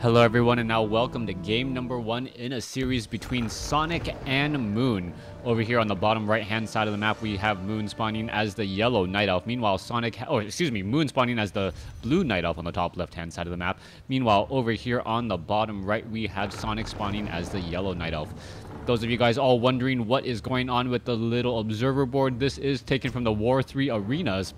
Hello everyone, and now welcome to game number 1 in a series between Sonic and Moon. Over here on the bottom right hand side of the map we have Moon spawning as the yellow night elf. Meanwhile Moon spawning as the blue night elf on the top left hand side of the map. Meanwhile over here on the bottom right we have Sonic spawning as the yellow night elf. Those of you guys all wondering what is going on with the little observer board, this is taken from the War3 Arenas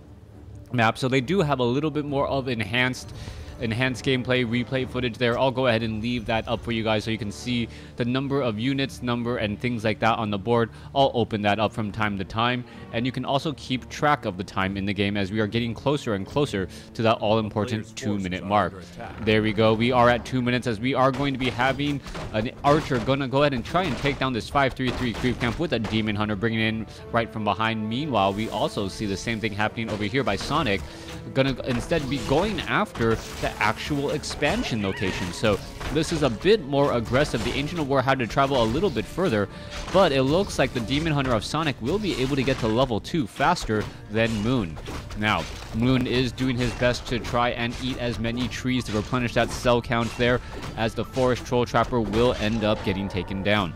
map, so they do have a little bit more of enhanced gameplay replay footage there. I'll go ahead and leave that up for you guys so you can see the number of units, and things like that on the board. I'll open that up from time to time, and you can also keep track of the time in the game as we are getting closer and closer to that all-important 2-minute mark. There we go. We are at 2 minutes as we are going to be having an archer gonna go ahead and try and take down this 533 creep camp with a demon hunter bringing in right from behind. Meanwhile, we also see the same thing happening over here by Sonic, gonna instead be going after the actual expansion location. So this is a bit more aggressive. The Ancient of War had to travel a little bit further, but it looks like the Demon Hunter of Sonic will be able to get to level 2 faster than Moon. Now, Moon is doing his best to try and eat as many trees to replenish that cell count there, as the Forest Troll Trapper will end up getting taken down.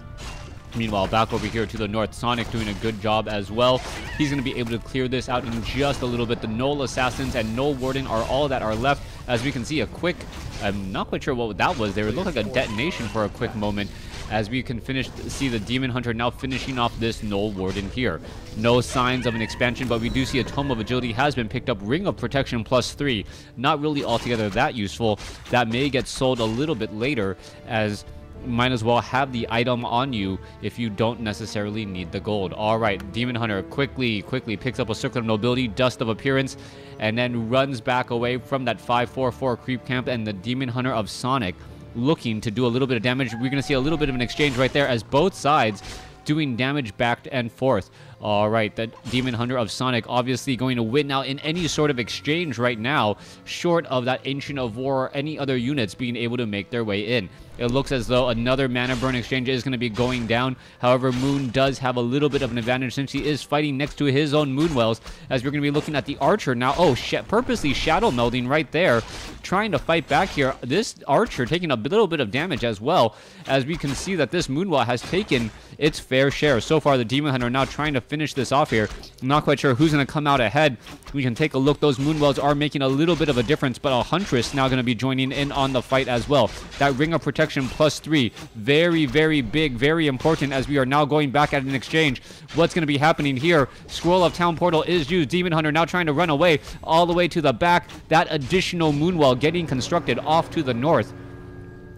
Meanwhile, back over here to the north, Sonic doing a good job as well. He's going to be able to clear this out in just a little bit. The Null Assassins and Null Warden are all that are left. As we can see, a quick, I'm not quite sure what that was there. It looked like a detonation for a quick moment, as we can see the Demon Hunter now finishing off this Null Warden here. No signs of an expansion, but we do see a Tome of Agility has been picked up. Ring of Protection +3. Not really altogether that useful. That may get sold a little bit later, as might as well have the item on you if you don't necessarily need the gold. Alright, Demon Hunter quickly picks up a Circle of Nobility, Dust of Appearance, and then runs back away from that 544 creep camp, and the Demon Hunter of Sonic looking to do a little bit of damage. We're going to see a little bit of an exchange right there as both sides doing damage back and forth. Alright, the Demon Hunter of Sonic obviously going to win now in any sort of exchange right now, short of that Ancient of War or any other units being able to make their way in. It looks as though another mana burn exchange is going to be going down. However, Moon does have a little bit of an advantage since he is fighting next to his own Moonwells, as we're going to be looking at the Archer now. Oh, purposely shadow melding right there, trying to fight back here. This Archer taking a little bit of damage as well, as we can see that this Moonwell has taken its fair share. So far, the Demon Hunter now trying to finish this off here. I'm not quite sure who's going to come out ahead. We can take a look. Those Moonwells are making a little bit of a difference, but a Huntress now going to be joining in on the fight as well. That Ring of Protection +3, very, very big, very important, as we are now going back at an exchange. What's going to be happening here? Scroll of Town Portal is used. Demon Hunter now trying to run away all the way to the back. That additional Moonwell getting constructed off to the north.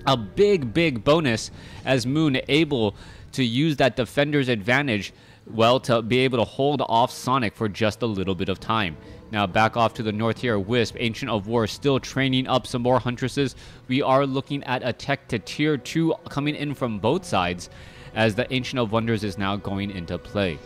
A big bonus, as Moon able to use that defender's advantage, well, to be able to hold off Sonic for just a little bit of time. Now back off to the north here, Wisp, Ancient of War, still training up some more Huntresses. We are looking at a tech to tier 2 coming in from both sides, as the Ancient of Wonders is now going into play.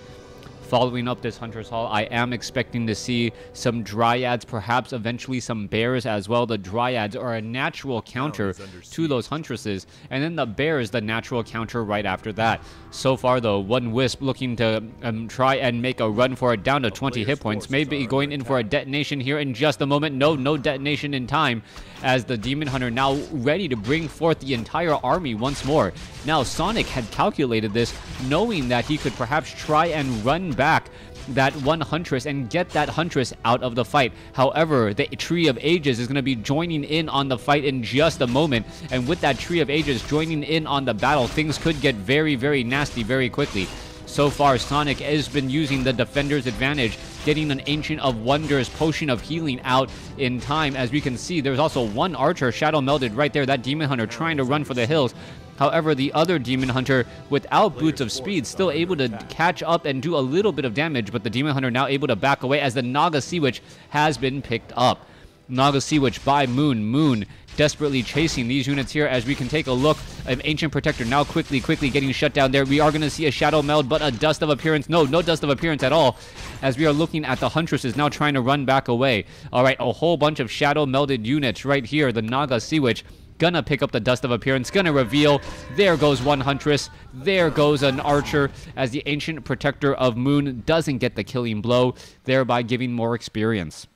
Following up this Hunter's Hall, I am expecting to see some Dryads, perhaps eventually some Bears as well. The Dryads are a natural counter to those Huntresses, and then the Bears, the natural counter right after that. So far, though, one Wisp looking to try and make a run for it, down to 20 hit points. Maybe going in for a detonation here in just a moment. No detonation in time, as the Demon Hunter now ready to bring forth the entire army once more. Now, Sonic had calculated this, knowing that he could perhaps try and run back that one Huntress and get that Huntress out of the fight. However, the Tree of Ages is going to be joining in on the fight in just a moment, and with that Tree of Ages joining in on the battle, things could get very, very nasty very quickly. So far, Sonic has been using the defender's advantage, getting an Ancient of Wonders potion of healing out in time. As we can see, there's also one Archer shadow melded right there, that Demon Hunter trying to run for the hills. However, the other Demon Hunter, without Boots of Speed, still able to catch up and do a little bit of damage, but the Demon Hunter now able to back away as the Naga Sea Witch has been picked up. Naga Sea Witch by Moon. Moon desperately chasing these units here, as we can take a look. An Ancient Protector now quickly getting shut down there. We are going to see a Shadow Meld, but a Dust of Appearance. No Dust of Appearance at all, as we are looking at the Huntresses now trying to run back away. Alright, a whole bunch of Shadow Melded units right here. The Naga Sea Witch gonna pick up the Dust of Appearance, gonna reveal. There goes one Huntress. There goes an Archer, as the Ancient Protector of Moon doesn't get the killing blow, thereby giving more experience.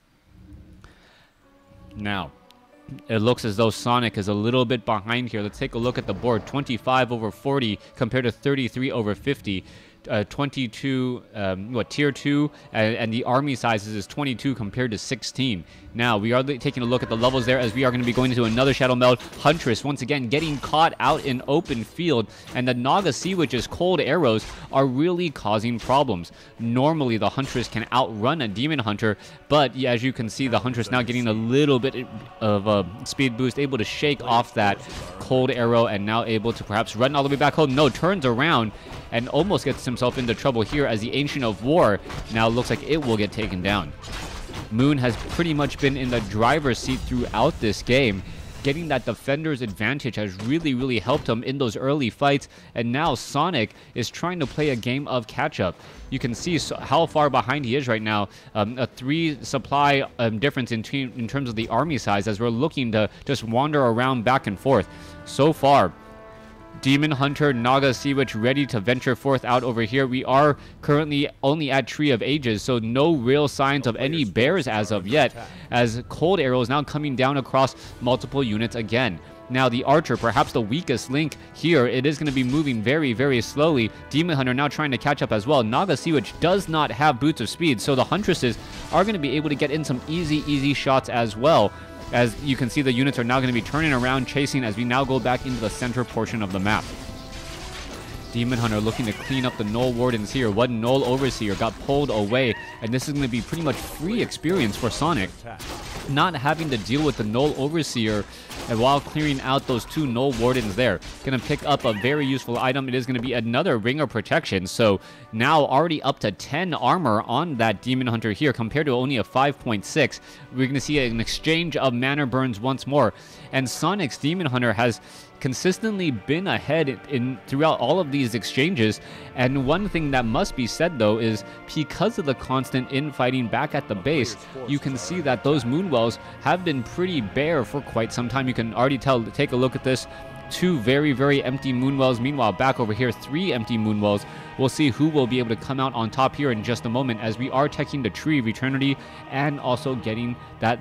Now, It looks as though Sonik is a little bit behind here. Let's take a look at the board. 25 over 40 compared to 33 over 50. 22, tier 2, and the army sizes is 22 compared to 16. Now, we are taking a look at the levels there as we are going to be going into another Shadow Meld. Huntress, once again, getting caught out in open field, and the Naga Sea Witch's cold arrows are really causing problems. Normally, the Huntress can outrun a Demon Hunter, but as you can see, the Huntress now getting a little bit of a speed boost, able to shake off that cold arrow, and now able to perhaps run all the way back home. No, turns around and almost gets himself into trouble here as the Ancient of War now looks like it will get taken down. Moon has pretty much been in the driver's seat throughout this game. Getting that defender's advantage has really helped him in those early fights, and now Sonik is trying to play a game of catch-up. You can see how far behind he is right now. A 3 supply difference in terms of the army size as we're looking to just wander around back and forth. So far, Demon Hunter, Naga Sea Witch ready to venture forth out over here. We are currently only at Tree of Ages, so no real signs of any bears as of yet, as Cold Arrow is now coming down across multiple units again. Now the Archer, perhaps the weakest link here, it is going to be moving very slowly. Demon Hunter now trying to catch up as well. Naga Sea Witch does not have Boots of Speed, so the Huntresses are going to be able to get in some easy shots as well. As you can see, the units are now going to be turning around, chasing as we now go back into the center portion of the map. Demon Hunter looking to clean up the Null Wardens here. One Null Overseer got pulled away, and this is going to be pretty much free experience for Sonik. Not having to deal with the Null Overseer, and while clearing out those 2 Null Wardens there. Going to pick up a very useful item. It is going to be another Ring of Protection. So now already up to 10 armor on that Demon Hunter here compared to only a 5.6. We're going to see an exchange of mana burns once more. And Sonic's Demon Hunter has consistently been ahead throughout all of these exchanges, and one thing that must be said though is because of the constant infighting back at the base, you can see that those Moonwells have been pretty bare for quite some time. You can already tell. Take a look at this. 2 very empty Moonwells. Meanwhile, back over here, 3 empty Moonwells. We'll see who will be able to come out on top here in just a moment as we are teching the Tree of Eternity and also getting that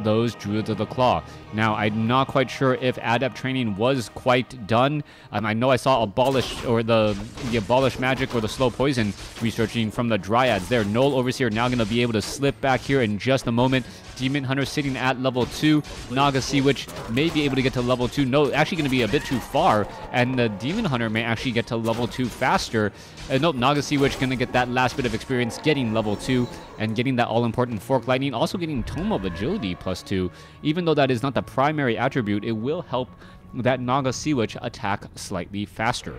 those Druids of the Claw. Now, I'm not quite sure if Adept training was quite done. I know I saw Abolish or the Abolish Magic or the Slow Poison researching from the Dryads there. Null Overseer now going to be able to slip back here in just a moment. Demon Hunter sitting at level 2. Naga Sea Witch may be able to get to level 2. No, actually going to be a bit too far, and the Demon Hunter may actually get to level 2 faster. Nope, Naga Sea Witch going to get that last bit of experience getting level 2 and getting that all-important Fork Lightning. Also getting Tome of Agility +2. Even though that is not the primary attribute, it will help that Naga Sea Witch attack slightly faster.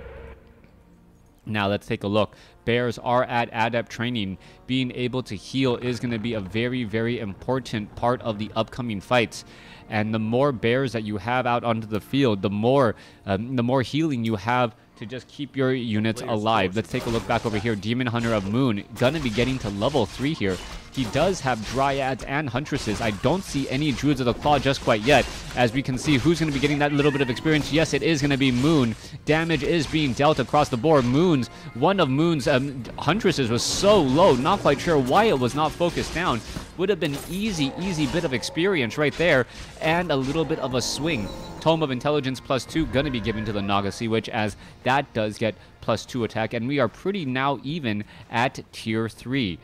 Now let's take a look. Bears are at Adept training. Being able to heal is going to be a very important part of the upcoming fights. And the more bears that you have out onto the field, the more healing you have to just keep your units alive. Let's take a look back over here. Demon Hunter of Moon gonna be getting to level 3 here. He does have Dryads and Huntresses. I don't see any Druids of the Claw just quite yet. As we can see, who's going to be getting that little bit of experience? Yes, it is going to be Moon. Damage is being dealt across the board. One of Moon's Huntresses was so low, not quite sure why it was not focused down. Would have been easy bit of experience right there, and a little bit of a swing. Tome of Intelligence +2 going to be given to the Naga Sea Witch, as that does get +2 attack, and we are pretty now even at tier 3.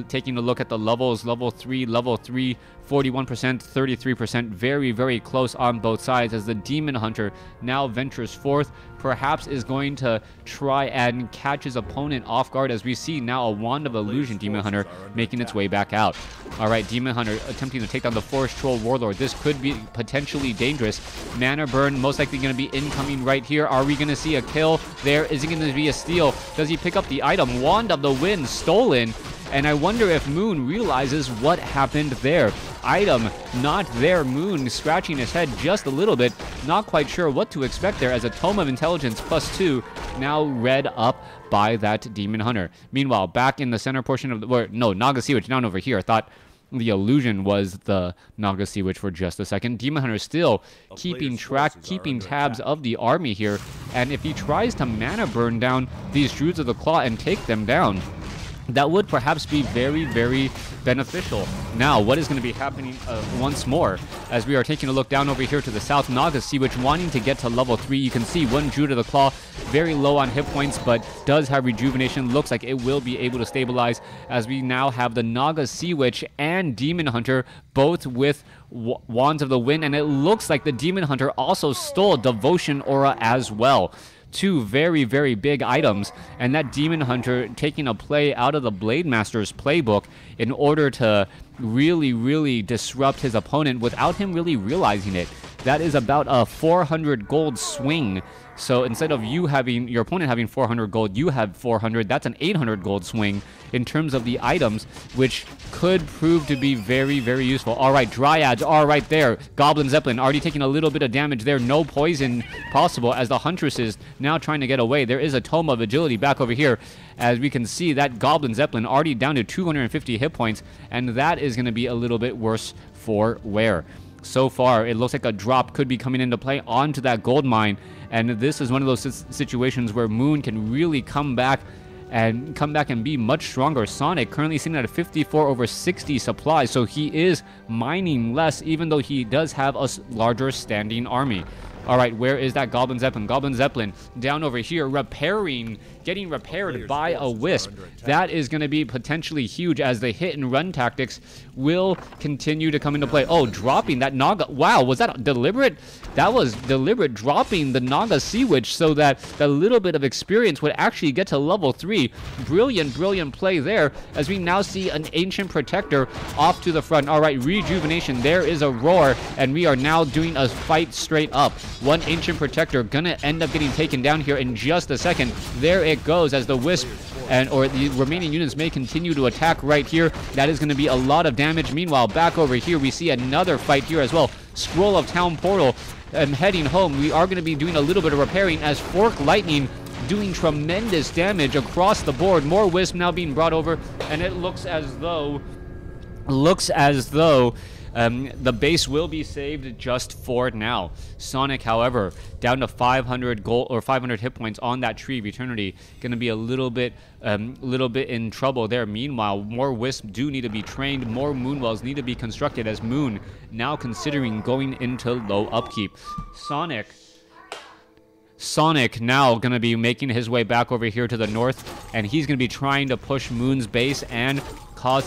Taking a look at the levels, level 3, 41%, 33%, very close on both sides, as the Demon Hunter now ventures forth, perhaps is going to try and catch his opponent off guard, as we see now a Wand of Illusion Demon Hunter making its way back out. Alright, Demon Hunter attempting to take down the Forest Troll Warlord. This could be potentially dangerous. Mana Burn most likely going to be incoming right here. Are we going to see a kill there? Is it going to be a steal? Does he pick up the item? Wand of the Wind stolen. And I wonder if Moon realizes what happened there. Item not there. Moon scratching his head just a little bit. Not quite sure what to expect there, as a Tome of Intelligence +2 now read up by that Demon Hunter. Meanwhile, back in the center portion of the... Naga Sea Witch down over here. I thought the illusion was the Naga Sea Witch for just a second. Demon Hunter still keeping tabs of the army here. And if he tries to mana burn down these Druids of the Claw and take them down, that would perhaps be very, very beneficial. Now, what is going to be happening once more as we are taking a look down over here to the south? Naga Sea Witch wanting to get to level 3. You can see one Druid of the Claw, very low on hit points, but does have rejuvenation. Looks like it will be able to stabilize as we now have the Naga Sea Witch and Demon Hunter both with Wands of the Wind, and it looks like the Demon Hunter also stole Devotion Aura as well. Two very, very big items, and that Demon Hunter taking a play out of the Blade Master's playbook in order to really, really disrupt his opponent without him really realizing it. That is about a 400 gold swing. So instead of your opponent having 400 gold, you have 400. That's an 800 gold swing in terms of the items, which could prove to be very, very useful. All right, Dryads are right there. Goblin Zeppelin already taking a little bit of damage there. No poison possible as the Huntress is now trying to get away. There is a Tome of Agility back over here. As we can see, that Goblin Zeppelin already down to 250 hit points, and that is going to be a little bit worse for wear. So far, it looks like a drop could be coming into play onto that gold mine, and this is one of those situations where Moon can really come back and be much stronger. Sonik currently sitting at a 54 over 60 supply, so he is mining less, even though he does have a larger standing army. All right, where is that Goblin Zeppelin? Goblin Zeppelin down over here, getting repaired by a Wisp. That is going to be potentially huge as the hit and run tactics will continue to come into play. Oh, dropping that Naga. Wow, was that deliberate? That was deliberate, dropping the Naga Sea Witch so that the little bit of experience would actually get to level 3. Brilliant, brilliant play there as we now see an Ancient Protector off to the front. All right, rejuvenation. There is a roar, and we are now doing a fight straight up. One Ancient Protector gonna end up getting taken down here in just a second. There it goes as the Wisp or the remaining units may continue to attack right here. That is going to be a lot of damage. Meanwhile, back over here, we see another fight here as well. Scroll of Town Portal heading home. We are going to be doing a little bit of repairing as Fork Lightning doing tremendous damage across the board. More Wisp now being brought over, and it looks as though the base will be saved just for now. Sonik, however, down to 500 gold or 500 hit points on that Tree of Eternity, going to be a little bit in trouble there. Meanwhile, more Wisp do need to be trained. More Moonwells need to be constructed as Moon now considering going into low upkeep. Sonik now going to be making his way back over here to the north, and he's going to be trying to push Moon's base and cause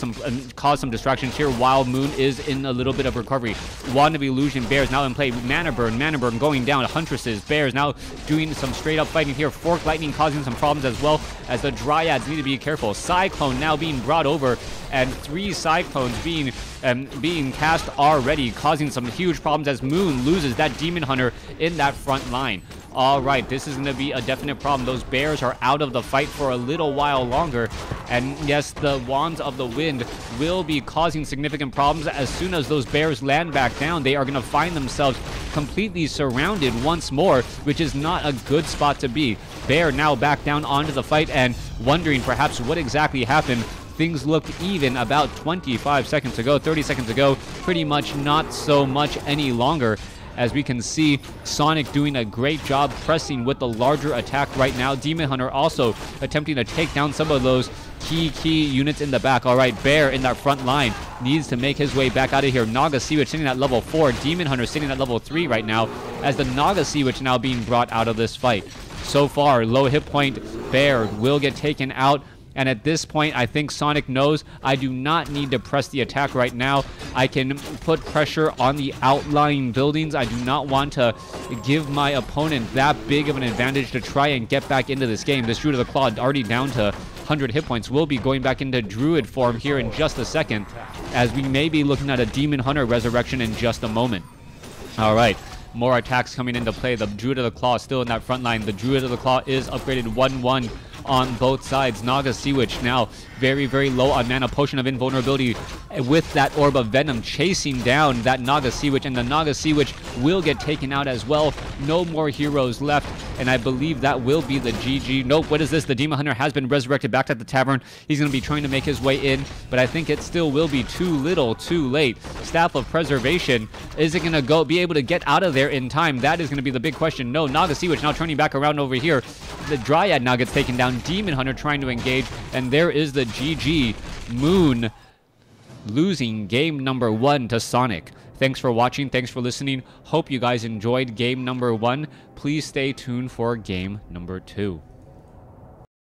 some distractions here while Moon is in a little bit of recovery. Wand of Illusion, Bears now in play. Mana Burn going down. Huntresses, Bears now doing some straight up fighting here. Fork Lightning causing some problems as well as the Dryads need to be careful. Cyclone now being brought over, and 3 Cyclones being cast already, causing some huge problems as Moon loses that Demon Hunter in that front line. All right, this is going to be a definite problem. Those Bears are out of the fight for a little while longer. And yes, the Wands of the Wind will be causing significant problems. As soon as those Bears land back down, they are going to find themselves completely surrounded once more, which is not a good spot to be. Bear now back down onto the fight and wondering perhaps what exactly happened. Things looked even about 25 seconds ago, 30 seconds ago, pretty much not so much any longer. As we can see, Sonik doing a great job pressing with the larger attack right now. Demon Hunter also attempting to take down some of those key units in the back. All right, Bear in that front line needs to make his way back out of here. Naga Sea Witch sitting at level 4. Demon Hunter sitting at level 3 right now as the Naga Sea Witch now being brought out of this fight. So far, low hit point Bear will get taken out. And at this point, I think Sonik knows I do not need to press the attack right now. I can put pressure on the outlying buildings. I do not want to give my opponent that big of an advantage to try and get back into this game. This Druid of the Claw already down to 100 hit points. Will be going back into Druid form here in just a second, as we may be looking at a Demon Hunter resurrection in just a moment. All right. More attacks coming into play. The Druid of the Claw still in that front line. The Druid of the Claw is upgraded 1-1 on both sides. Naga Sea Witch now very, very low on mana. Potion of Invulnerability with that Orb of Venom chasing down that Naga Sea Witch, and the Naga Sea Witch will get taken out as well. No more heroes left and I believe that will be the GG. Nope, what is this? The Demon Hunter has been resurrected back at the tavern. He's going to be trying to make his way in, but I think it still will be too little, too late. Staff of Preservation, is it going to be able to get out of there in time? That is going to be the big question. No, Naga Sea Witch now turning back around over here. The Dryad now gets taken down. Demon Hunter trying to engage, and there is the GG. Moon losing game number 1 to Sonic. Thanks for watching. Thanks for listening. Hope you guys enjoyed game number 1. Please stay tuned for game number 2.